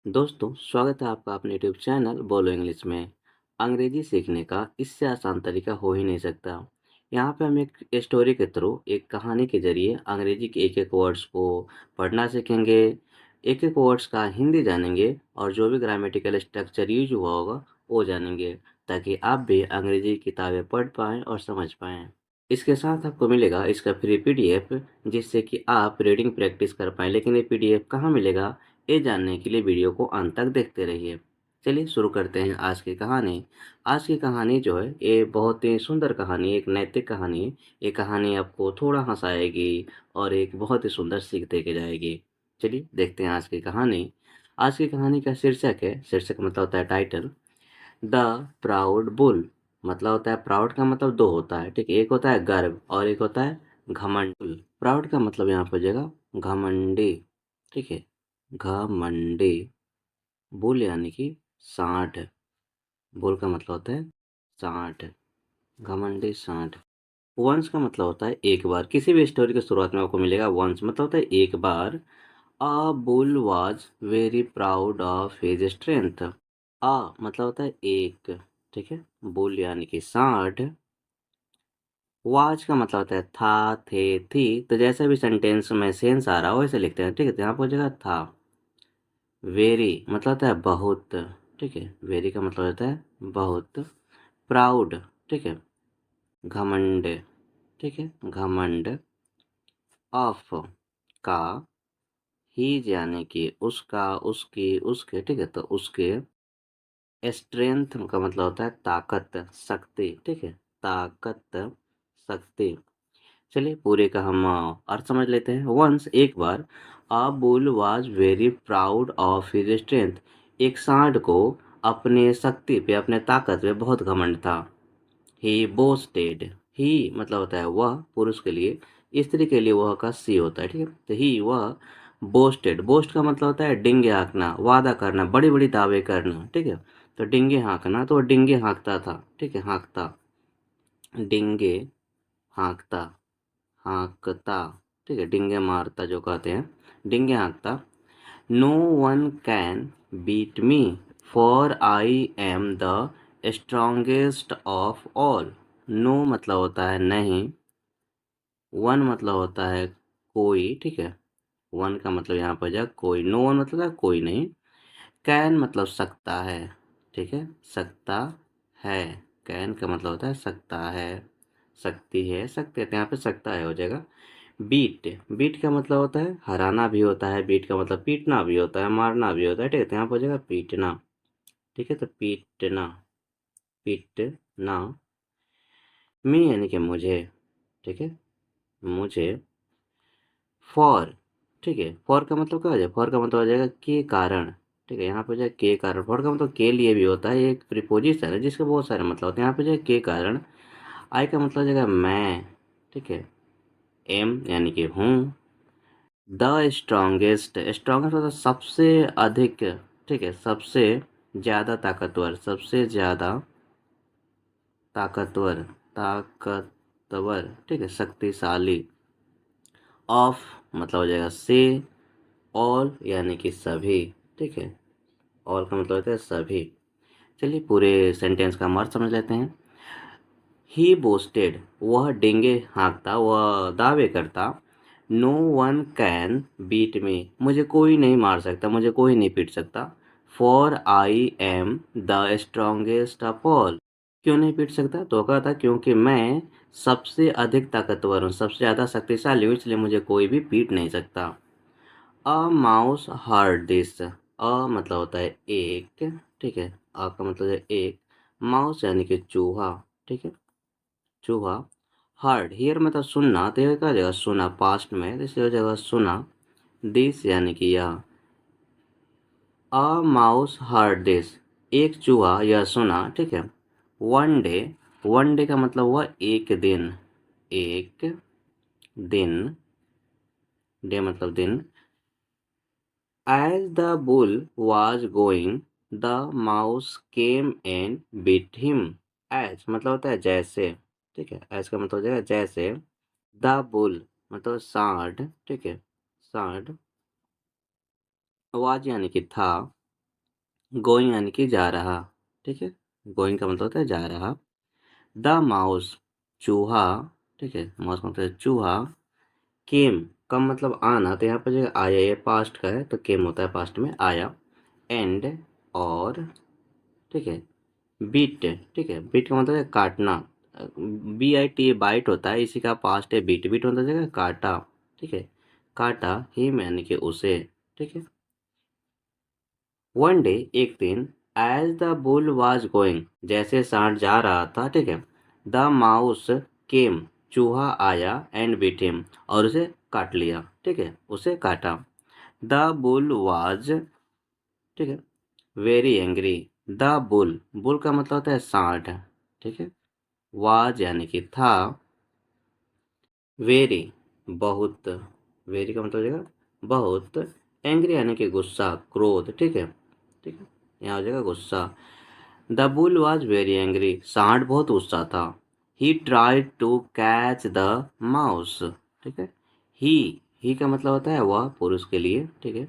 दोस्तों, स्वागत है आपका अपने यूट्यूब चैनल बोलो इंग्लिश में। अंग्रेजी सीखने का इससे आसान तरीका हो ही नहीं सकता। यहाँ पे हम एक स्टोरी के थ्रू, एक कहानी के ज़रिए अंग्रेजी के एक-एक वर्ड्स को पढ़ना सीखेंगे, एक-एक वर्ड्स का हिंदी जानेंगे और जो भी ग्रामेटिकल स्ट्रक्चर यूज़ हुआ होगा, वो जानेंगे, ताकि आप भी अंग्रेजी किताबें पढ़ पाएँ और समझ पाएँ। इसके साथ आपको मिलेगा इसका फ्री पीडीएफ, जिससे कि आप रीडिंग प्रैक्टिस कर पाएँ। लेकिन ये पीडीएफ कहाँ मिलेगा? ये जानने के लिए वीडियो को अंत तक देखते रहिए। चलिए शुरू करते हैं आज की कहानी। आज की कहानी जो है ये बहुत ही सुंदर कहानी है, एक नैतिक कहानी है। ये कहानी आपको थोड़ा हँसाएगी और एक बहुत ही सुंदर सीख दे के जाएगी। चलिए देखते हैं आज की कहानी। आज की कहानी का शीर्षक है, शीर्षक मतलब होता है टाइटल, द प्राउड बुल। मतलब होता है, प्राउड का मतलब दो होता है, ठीक है। एक होता है गर्व और एक होता है घमंड। प्राउड का मतलब यहाँ पर हो जाएगा घमंडी, ठीक है, घमंडी। बुल यानी कि सांड। बुल का मतलब होता है सांड, घमंडी सांड। वंस का मतलब होता है एक बार। किसी भी स्टोरी की शुरुआत में आपको मिलेगा वंस, मतलब होता है एक बार। A bull was very proud of his strength. मतलब होता है एक, ठीक है। बुल यानी कि सांड। वाज का मतलब होता है था, थे, थी। तो जैसे भी सेंटेंस में सेंस आ रहा हो वैसे लिखते हैं, ठीक है। तो यहाँ पर हो जाएगा था। वेरी मतलब होता है बहुत, ठीक है। वेरी का मतलब होता है बहुत। प्राउड, ठीक है, घमंड, ठीक है, घमंड। ऑफ का, हीज यानी कि उसका, उसकी, उसके, ठीक है। तो उसके। स्ट्रेंथ का मतलब होता है ताकत, शक्ति, ठीक है, ताकत, शक्ति। चलिए पूरे का हम अर्थ समझ लेते हैं। वंस एक बार, a bull was very proud of his strength. एक सांड को अपने शक्ति पे, अपने ताकत पे बहुत घमंड था। ही बोस्टेड। ही मतलब होता है वह, पुरुष के लिए। स्त्री के लिए वह का सी होता है, ठीक है। तो ही वह बोस्टेड। बोस्ट का मतलब होता है डिंगे हाँकना, वादा करना, बड़ी बड़ी दावे करना, ठीक है। तो डिंगे हाँकना, तो वह डिंगे हाँकता था, ठीक है, हाँकता, डिंगे हाँकता, हाँकता, ठीक है, डिंगे मारता जो कहते हैं, डिंगे हाँकता। No one can beat me, for I am the strongest of all. No मतलब होता है नहीं, वन मतलब होता है कोई, ठीक है। वन का मतलब यहाँ पर जा कोई, नो वन मतलब है कोई नहीं। कैन मतलब सकता है, ठीक है, सकता है। कैन का मतलब होता है सकता है, सकती है, सकते हैं, तो यहाँ पे सकता है हो जाएगा। बीट, बीट का मतलब होता है हराना भी होता है, बीट का मतलब पीटना भी होता है, मारना भी होता है, ठीक है। तो यहाँ पर हो जाएगा पीटना, ठीक है। तो पीटना, पीटना। मी यानी कि मुझे, ठीक है, मुझे। फॉर, ठीक है, फॉर का मतलब क्या हो जाएगा? फॉर का मतलब हो जाएगा के कारण, ठीक है। यहाँ पे हो जाएगा के कारण। फॉर का मतलब के लिए भी होता है, ये एक प्रीपोजिशन है जिसके बहुत सारे मतलब होते हैं। यहाँ पे जो है के कारण। आई का मतलब हो जाएगा मैं, ठीक है। एम यानी कि हूँ। द स्ट्रॉन्गेस्ट, स्ट्रॉन्गेस्ट मतलब सबसे अधिक, ठीक है, सबसे ज़्यादा ताकतवर, सबसे ज़्यादा ताकतवर, ताकतवर, ठीक है, शक्तिशाली। ऑफ मतलब हो जाएगा से। ऑल यानी कि सभी, ठीक है। ऑल का मतलब होता है सभी। चलिए पूरे सेंटेंस का अर्थ समझ लेते हैं। ही बोस्टेड, वह डेंगे हाँकता, वह दावे करता। No one can beat me, मुझे कोई नहीं मार सकता, मुझे कोई नहीं पीट सकता। For I am the strongest of all. क्यों नहीं पीट सकता? तो कहा था क्योंकि मैं सबसे अधिक ताकतवर हूँ, सबसे ज़्यादा शक्तिशाली हूँ, इसलिए मुझे कोई भी पीट नहीं सकता। A mouse heard this. मतलब होता है एक, ठीक है। का मतलब है एक। माउस यानी कि चूहा, ठीक है, चूहा। हर्ड हियर मतलब सुनना, तो ये क्या हो जाएगा? सुना, पास्ट में, तो इसलिए हो जाएगा सुना। दिस यानी कि यह। अ माउस हर्ड दिस, एक चूहा यह सुना, ठीक है। वन डे, वन डे का मतलब हुआ एक दिन, एक दिन, डे मतलब दिन। As the bull was going, the mouse came and bit him. As मतलब होता है जैसे, ठीक है। as का मतलब हो जाएगा जैसे। The bull मतलब सांड, ठीक है, सांड। was यानी कि था, गोइंग यानी कि जा रहा, ठीक है। गोइंग का मतलब होता है जा रहा। द माउस चूहा, ठीक है, माउस का मतलब है चूहा। केम, कम मतलब आना, तो यहाँ पर जो आया ये पास्ट का है, तो केम होता है पास्ट में आया। एंड, और, ठीक है। बीट, ठीक है, बीट का मतलब है काटना। BIT बाइट होता है, इसी का पास्ट है बीट। बीट मतलब जगह काटा, ठीक है। काटा हिम यानी कि उसे, ठीक है। वन डे, एक दिन, as the bull was going, जैसे सांड जा रहा था, ठीक है। द माउस केम, चूहा आया, एंड बीट हिम, और उसे काट लिया, ठीक है, उसे काटा। द बुल वाज, ठीक है, very angry. The bull, bull का मतलब होता है सांड, ठीक है। वाज यानी कि था। वेरी, बहुत। वेरी का मतलब हो जाएगा बहुत। एंग्री यानी कि गुस्सा, क्रोध, ठीक है। ठीक है, यहाँ हो जाएगा गुस्सा। The bull was very angry, सांड बहुत गुस्सा था। He tried to catch the mouse, ठीक है। ही का मतलब होता है वह, पुरुष के लिए, ठीक है।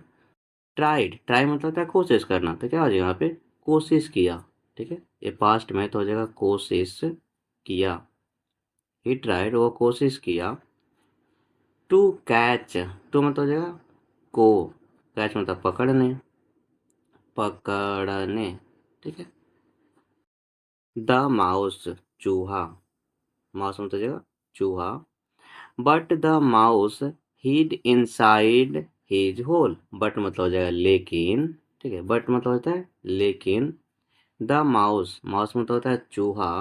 ट्राइड, ट्राई मतलब होता है कोशिश करना, तो क्या हो जाएगा यहाँ पे, कोशिश किया, ठीक है। ये पास्ट में तो हो जाएगा कोशिश किया। ही ट्राइड, वो कोशिश किया। टू कैच, टू मतलब हो जाएगा को, कैच मतलब पकड़ने, पकड़ने, ठीक है। द माउस चूहा, माउस मतलब हो जाएगा चूहा। But the mouse hid inside his hole, but मतलब हो जाएगा लेकिन, ठीक है। बट मतलब होता है लेकिन। द माउस, माउस मतलब होता है चूहा।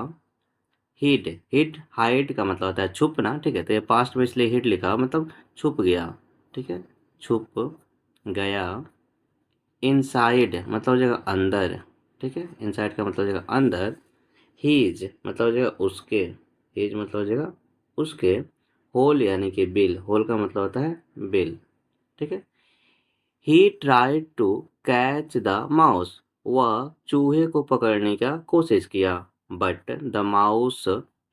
हिड, हिड हाइड का मतलब होता है छुपना, ठीक है। तो ये पास्ट में इसलिए हिड लिखा, मतलब छुप गया, ठीक है, छुप गया। इनसाइड मतलब हो जाएगा अंदर, ठीक है। इनसाइड का मतलब हो जाएगा अंदर। हीज मतलब हो जाएगा उसके, हीज मतलब हो जाएगा उसके। होल यानी कि बिल, होल का मतलब होता है बिल, ठीक है। He tried to catch the mouse, वह चूहे को पकड़ने का कोशिश किया। But the mouse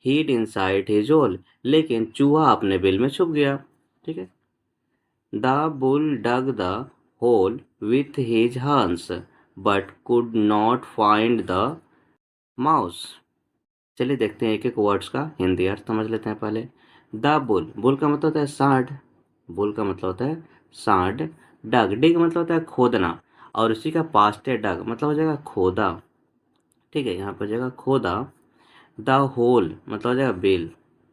hid inside his hole, लेकिन चूहा अपने बिल में छुप गया, ठीक है। The bull dug the hole with his horns, but could not find the mouse. चलिए देखते हैं एक एक वर्ड्स का हिंदी अर्थ समझ लेते हैं पहले। द बुल, बुल का मतलब होता है सांड, बुल का मतलब होता है सांड। डग, डिग मतलब होता है खोदना, और उसी का पास्ट है डग, मतलब हो जाएगा खोदा, ठीक है। यहाँ पर हो जाएगा खोदा। द होल मतलब हो जाएगा बिल,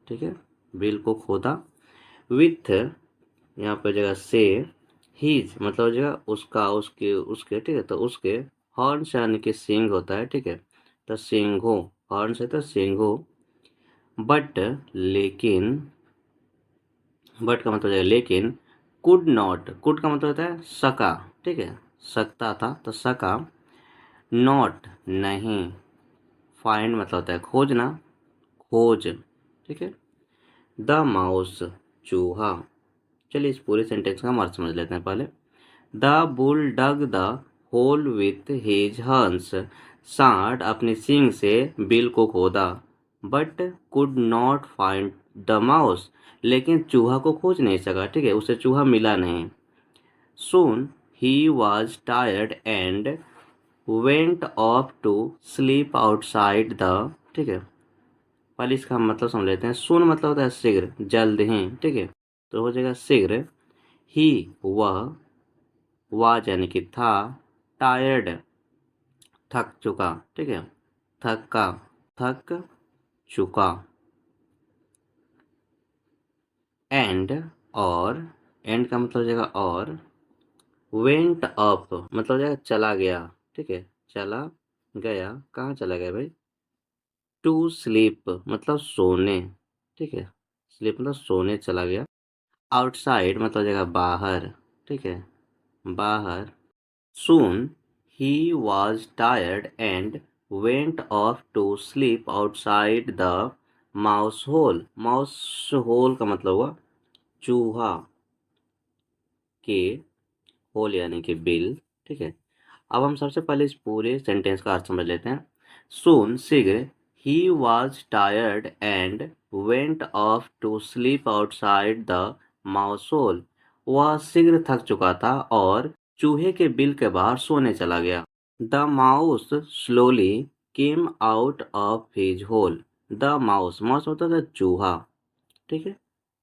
ठीक है, बिल को खोदा। विथ, यहाँ पर हो जाएगा से। हीज मतलब हो जाएगा उसका, उसके, उसके, ठीक है, तो उसके। हॉर्न्स यानी कि सींग होता है, ठीक है, तो सींगों, हॉर्न्स है तो सींगों। बट, लेकिन, बट का मतलब हो जाएगा लेकिन। कुड नॉट, कुड का मतलब होता है सका, ठीक है, सकता था, तो सका। नॉट नहीं। फाइंड मतलब होता है खोजना, खोज, ठीक है। द माउस चूहा। चलिए इस पूरे सेंटेंस का हम अर्थ समझ लेते हैं पहले। The bull dug the hole with his horns, सांड अपनी सींग से बिल को खोदा। But could not find the mouse, लेकिन चूहा को खोज नहीं सका, ठीक है, उसे चूहा मिला नहीं। Soon he was tired and went off to sleep outside the, ठीक है। पहले इसका हम मतलब समझ लेते हैं। सून मतलब होता है शीघ्र, जल्द ही, ठीक है, तो हो जाएगा शीघ्र। ही, वह, वाज यानी कि था। टायर्ड, थक चुका, ठीक है, थका, थक चुका। एंड, और, एंड का मतलब हो जाएगा और। वेंट अप मतलब हो जाएगा चला गया, ठीक है, चला गया, कहाँ चला गया भाई। टू स्लीप मतलब सोने, ठीक है, स्लीप मतलब सोने चला गया। आउटसाइड मतलब हो जाएगा बाहर, ठीक है, बाहर। Soon he was tired and went off to sleep outside the mouse hole. Mouse hole का मतलब हुआ चूहा के, होल यानी कि बिल, ठीक है। अब हम सबसे पहले इस पूरे सेंटेंस का अर्थ समझ लेते हैं। Soon शीघ्र, he was tired and went off to sleep outside the mouse hole. वह शीघ्र थक चुका था और चूहे के बिल के बाहर सोने चला गया। The mouse slowly came out of his hole. The mouse, mouse मतलब होता है चूहा, ठीक है।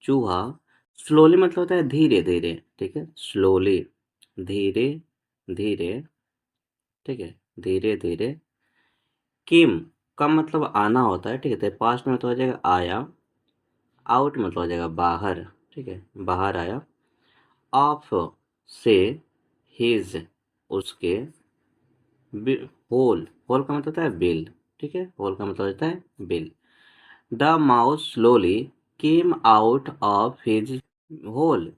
चूहा, स्लोली मतलब होता है धीरे धीरे, ठीक है। स्लोली, धीरे धीरे, ठीक है, धीरे धीरे। किम, कम मतलब आना होता है, ठीक है। तो पास्ट में तो हो जाएगा आया। आउट मतलब हो जाएगा बाहर, ठीक है, बाहर आया। ऑफ से, हिज, उसके। होल, होल का मतलब होता है बिल, ठीक है। होल का मतलब होता है बिल। The mouse slowly came out of his hole.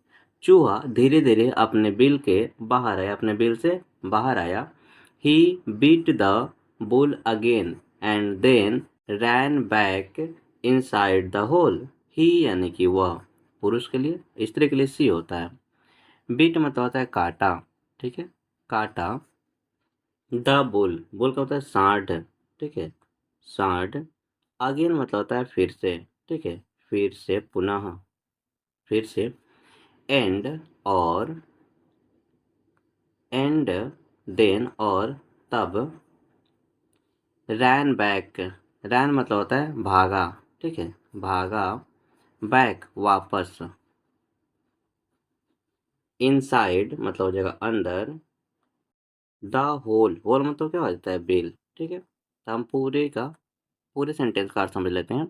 चूहा धीरे धीरे अपने बिल के बाहर आया, अपने बिल से बाहर आया। He beat the bull again and then ran back inside the hole. He यानी कि वह, पुरुष के लिए, स्त्री के लिए सी होता है। बीट मतलब होता है काटा, ठीक है, काटा। द बुल, बुल का होता है सांड, ठीक है, सांड। अगेन मतलब होता है फिर से, ठीक है, फिर से, पुनः, फिर से। एंड, और। एंड, देन, और तब। रैन बैक, रैन मतलब होता है भागा, ठीक है, भागा। बैक वापस। इनसाइड मतलब हो जाएगा अंदर। द होल, होल मतलब क्या हो जाता है बिल, ठीक है। तो हम पूरे सेंटेंस का अर्थ समझ लेते हैं।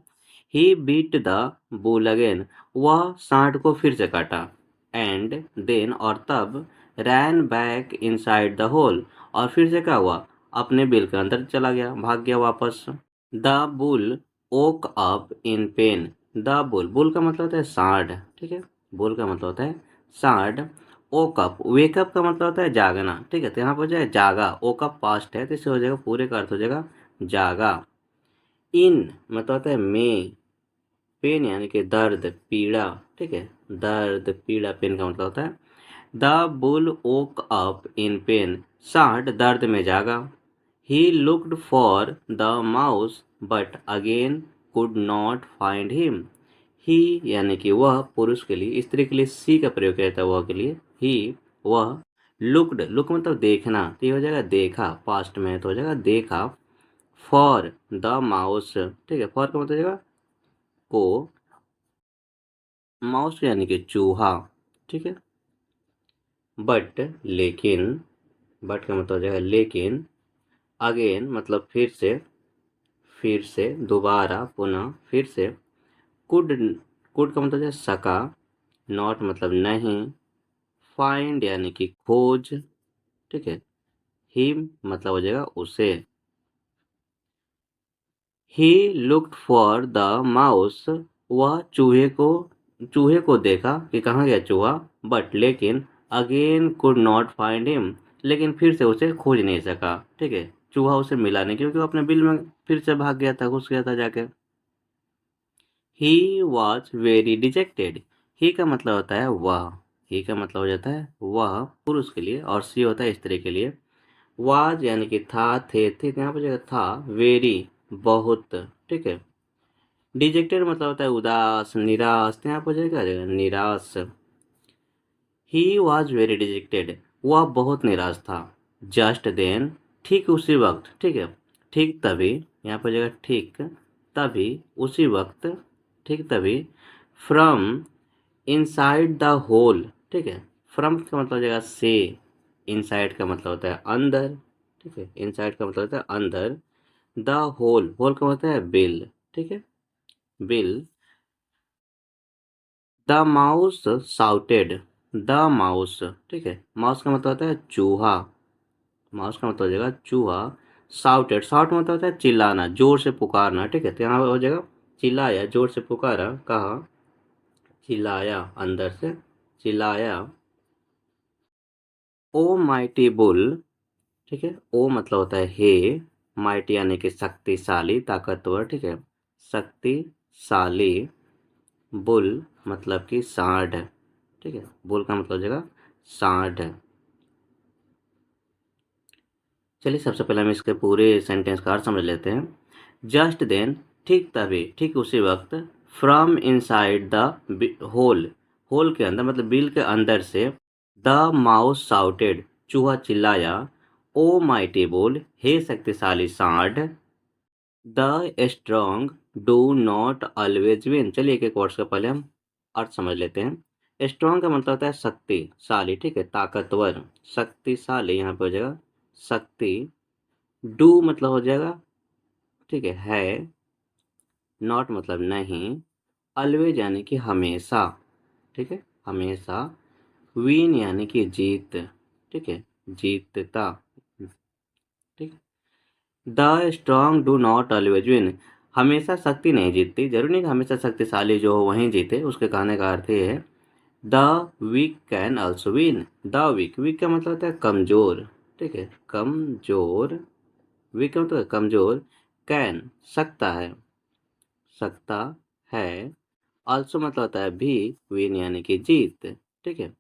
ही बीट द बुल अगेन, वह सांड को फिर से काटा। एंड देन, और तब। रैन बैक इनसाइड द होल, और फिर से क्या हुआ, अपने बिल के अंदर चला गया, भाग गया वापस। The bull woke up in pain. The bull, bull का मतलब होता है सांड, ठीक है। बुल का मतलब होता है सांड। ओकअप, वेकअप का मतलब होता है जागना, ठीक है। तो यहाँ पर हो जाए जागा, ओकअप पास्ट है तो इससे हो जाएगा, पूरे का अर्थ हो जाएगा जागा। इन मतलब होता है में। पेन यानी कि दर्द, पीड़ा, ठीक है, दर्द, पीड़ा, पेन का मतलब होता है। The bull woke up in pain, सांड दर्द में जागा। He looked for the mouse but again could not find him. He यानी कि वह, पुरुष के लिए, स्त्री के लिए सी का प्रयोग किया जाता है वह के लिए। ही, वह। लुक्ड, लुक मतलब देखना, तो ये हो जाएगा देखा, पास्ट में तो हो जाएगा देखा। फॉर द माउस, ठीक है, फॉर का मतलब हो जाएगा को। माउस यानी कि चूहा, ठीक है। बट, लेकिन, बट का मतलब हो जाएगा लेकिन। अगेन मतलब फिर से, फिर से, दोबारा, पुनः, फिर से। कुड, कुड का मतलब है सका। नॉट मतलब नहीं। फाइंड यानी कि खोज, ठीक है। हिम मतलब हो जाएगा उसे। ही लुक्ड फॉर द माउस, वह चूहे को देखा कि कहाँ गया चूहा। बट लेकिन, again could not find him, लेकिन फिर से उसे खोज नहीं सका, ठीक है। चूहा उसे मिला नहीं क्योंकि वो अपने बिल में फिर से भाग गया था, घुस गया था जाके। He was very dejected. He का मतलब होता है वह। ही का मतलब हो जाता है वह, पुरुष के लिए, और सी होता है स्त्री के लिए। वाज यानी कि था, थे यहाँ पर जगह था। वेरी, बहुत, ठीक है। डिजेक्टेड मतलब होता है उदास, निराश, तो यहाँ पर जगह निराश। ही वॉज वेरी डिजेक्टेड, वह बहुत निराश था। जस्ट देन, ठीक उसी वक्त, ठीक है, ठीक तभी, यहाँ पर जगह ठीक तभी, उसी वक्त, ठीक तभी। फ्रॉम इनसाइड द होल, ठीक है। फ्रॉम का मतलब हो जाएगा से। इनसाइड का मतलब होता है अंदर, ठीक है। इनसाइड का मतलब होता है अंदर। द होल, होल का मतलब है बिल, ठीक है, बिल। The mouse shouted. The mouse, ठीक है, माउस का मतलब होता है चूहा। माउस का मतलब हो जाएगा चूहा। साउटेड, साउट मतलब होता है चिल्लाना, जोर से पुकारना, ठीक है। तो यहाँ हो जाएगा चिल्लाया, जोर से पुकारा, कहा, चिल्लाया, अंदर से चिल्लाया। ओ माइटी बुल, ठीक है। ओ मतलब होता है हे। माइटी यानी कि शक्तिशाली, ताकतवर, ठीक है, शक्तिशाली। बुल मतलब कि सांड, ठीक है। बुल का मतलब हो जाएगा सांड। चलिए सबसे पहले हम इसके पूरे सेंटेंस का अर्थ समझ लेते हैं। जस्ट देन, ठीक तभी, ठीक उसी वक्त। From inside the hole, hole के अंदर मतलब बिल के अंदर से। द माउस साउटेड, चूहा चिल्लाया। ओ माइटी बुल, हे शक्तिशाली सांड। The strong do not always win. चलिए एक एक वर्ड्स का पहले हम अर्थ समझ लेते हैं। स्ट्रॉन्ग का मतलब होता है शक्तिशाली, ठीक है, ताकतवर। शक्तिशाली यहाँ पे हो जाएगा शक्ति। डू मतलब हो जाएगा, ठीक है। नॉट मतलब नहीं। ऑलवेज यानी कि हमेशा, ठीक है, हमेशा। विन यानी कि जीत, ठीक है, जीतता, ठीक। The strong do not always win. हमेशा शक्ति नहीं जीतती, जरूरी नहीं कि हमेशा शक्तिशाली जो हो वहीं जीते। उसके कहने का अर्थ ये है the weak can also win. The weak, weak का मतलब होता है कमजोर, ठीक है, कमजोर। वीक का मतलब है कमजोर। कैन सकता है, सकता है। ऑल्सो मतलब होता है भी। विन यानी कि जीत, ठीक है।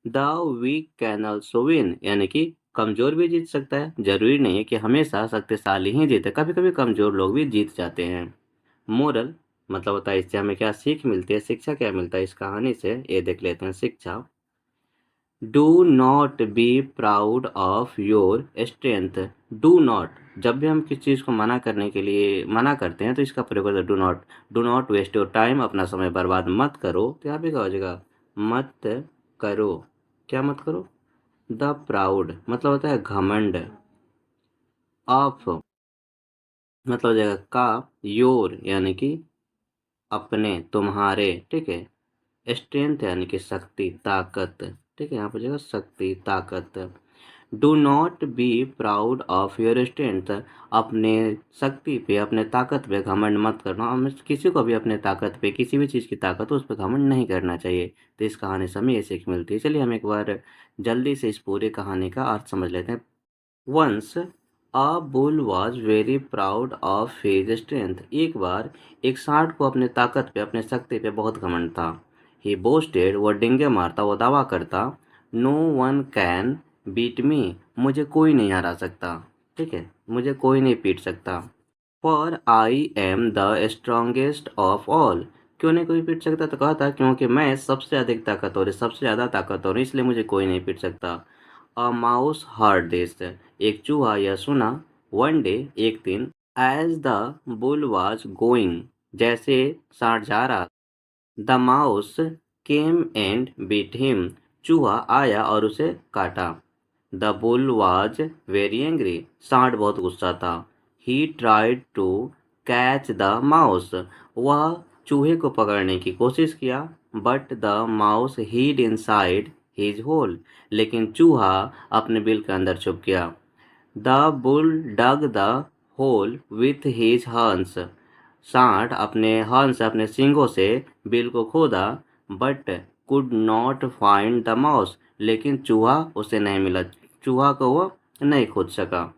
The weak can also win यानी कि कमजोर भी जीत सकता है। जरूरी नहीं है कि हमेशा शक्तिशाली ही जीते, कभी कभी कमजोर लोग भी जीत जाते हैं। मोरल मतलब होता है इससे हमें क्या सीख मिलती है, शिक्षा क्या मिलता है इस कहानी से, ये देख लेते हैं। शिक्षा, do not be proud of your strength. Do not, जब भी हम किसी चीज़ को मना करने के लिए मना करते हैं तो इसका प्रयोग होता है do not. Do not waste your time, अपना समय बर्बाद मत करो। तो यहाँ पे क्या हो जाएगा, मत करो, क्या मत करो। द प्राउड मतलब होता है घमंड। ऑफ मतलब हो जाएगा का। योर यानी कि अपने, तुम्हारे, ठीक है। स्ट्रेंथ यानी कि शक्ति, ताकत, ठीक है, यहाँ पर जगह शक्ति, ताकत। Do not be proud of your strength. अपने शक्ति पे, अपने ताकत पे घमंड मत करना। हमें किसी को भी अपने ताकत पे, किसी भी चीज़ की ताकत हो उस पर घमंड नहीं करना चाहिए। तो इस कहानी से हमें ये सीख मिलती है। चलिए हम एक बार जल्दी से इस पूरी कहानी का अर्थ समझ लेते हैं। Once a bull was very proud of his strength. एक बार एक सांड को अपने ताकत पे, अपने शक्ति पे बहुत घमंड था। ही बोस्टेड, वो डिंगे मारता, वो दावा करता, no one can beat me, मुझे कोई नहीं हरा सकता, ठीक है, मुझे कोई नहीं पीट सकता। For I am the strongest of all. क्यों नहीं कोई पीट सकता, तो कहा था क्योंकि मैं सबसे अधिक ताकतवर, सबसे ज़्यादा ताकतवर हूँ, इसलिए मुझे कोई नहीं पीट सकता। A mouse heard this. एक चूहा यह सुना। वन डे, एक दिन। As the bull was going, जैसे सांड जा रहा। The mouse came and bit him, चूहा आया और उसे काटा। The bull was very angry, सांड बहुत गुस्सा था। He tried to catch the mouse, वह चूहे को पकड़ने की कोशिश किया। But the mouse hid inside his hole, लेकिन चूहा अपने बिल के अंदर छुप गया। The bull dug the hole with his horns, सांड अपने हॉर्न से, अपने सींगों से बिल को खोदा। But could not find the mouse, लेकिन चूहा उसे नहीं मिला, चूहा को वो नहीं खोज सका।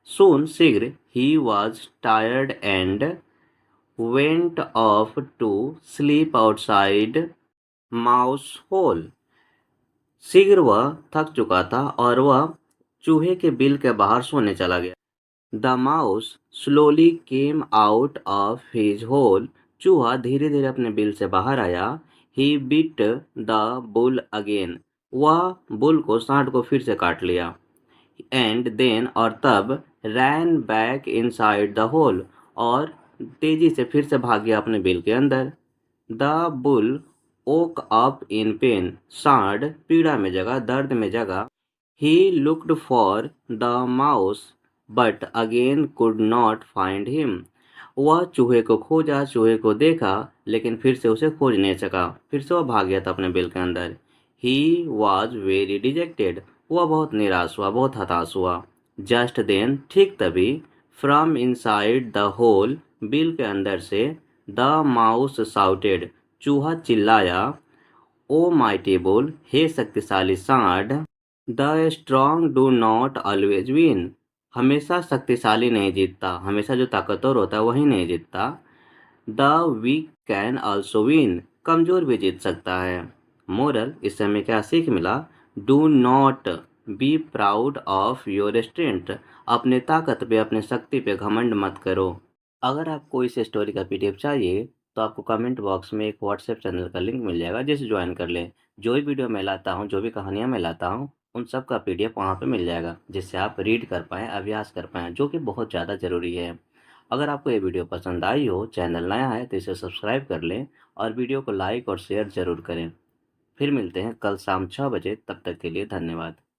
सून, शीघ्र, ही was tired and went off to sleep outside mouse hole. शीघ्र वह थक चुका था और वह चूहे के बिल के बाहर सोने चला गया। The mouse slowly came out of his hole, चूहा धीरे धीरे अपने बिल से बाहर आया। He bit the bull again, वह बुल को, सांड को फिर से काट लिया। एंड देन, और तब, रैन बैक इनसाइड द होल, और तेजी से फिर से भाग गया अपने बिल के अंदर। The bull woke up in pain, सांड पीड़ा में जगा, दर्द में जगा। He looked for the mouse but again could not find him, वह चूहे को खोजा, चूहे को देखा, लेकिन फिर से उसे खोज नहीं सका। फिर से वह भाग गया था अपने बिल के अंदर। ही वॉज वेरी डिजेक्टेड, वह बहुत निराश हुआ, बहुत हताश हुआ। जस्ट देन, ठीक तभी, फ्रॉम इनसाइड द होल, बिल के अंदर से, द माउस साउटेड, चूहा चिल्लाया, ओ माइटी बुल, हे शक्तिशाली सांड। The strong do not always win, हमेशा शक्तिशाली नहीं जीतता, हमेशा जो ताकतवर होता है वही नहीं जीतता। The weak can also win, कमजोर भी जीत सकता है। मोरल, इससे हमें क्या सीख मिला, do not be proud of your strength, अपने ताकत पे, अपने शक्ति पे घमंड मत करो। अगर आपको इस स्टोरी का पीडीएफ चाहिए तो आपको कमेंट बॉक्स में एक व्हाट्सएप चैनल का लिंक मिल जाएगा, जिसे ज्वाइन कर लें। जो भी वीडियो मैं लाता हूँ, जो भी कहानियाँ मैं लाता हूँ, उन सब का पीडीएफ वहाँ पे मिल जाएगा, जिससे आप रीड कर पाएँ, अभ्यास कर पाएँ, जो कि बहुत ज़्यादा ज़रूरी है। अगर आपको ये वीडियो पसंद आई हो, चैनल नया है तो इसे सब्सक्राइब कर लें और वीडियो को लाइक और शेयर ज़रूर करें। फिर मिलते हैं कल शाम 6 बजे, तब तक के लिए धन्यवाद।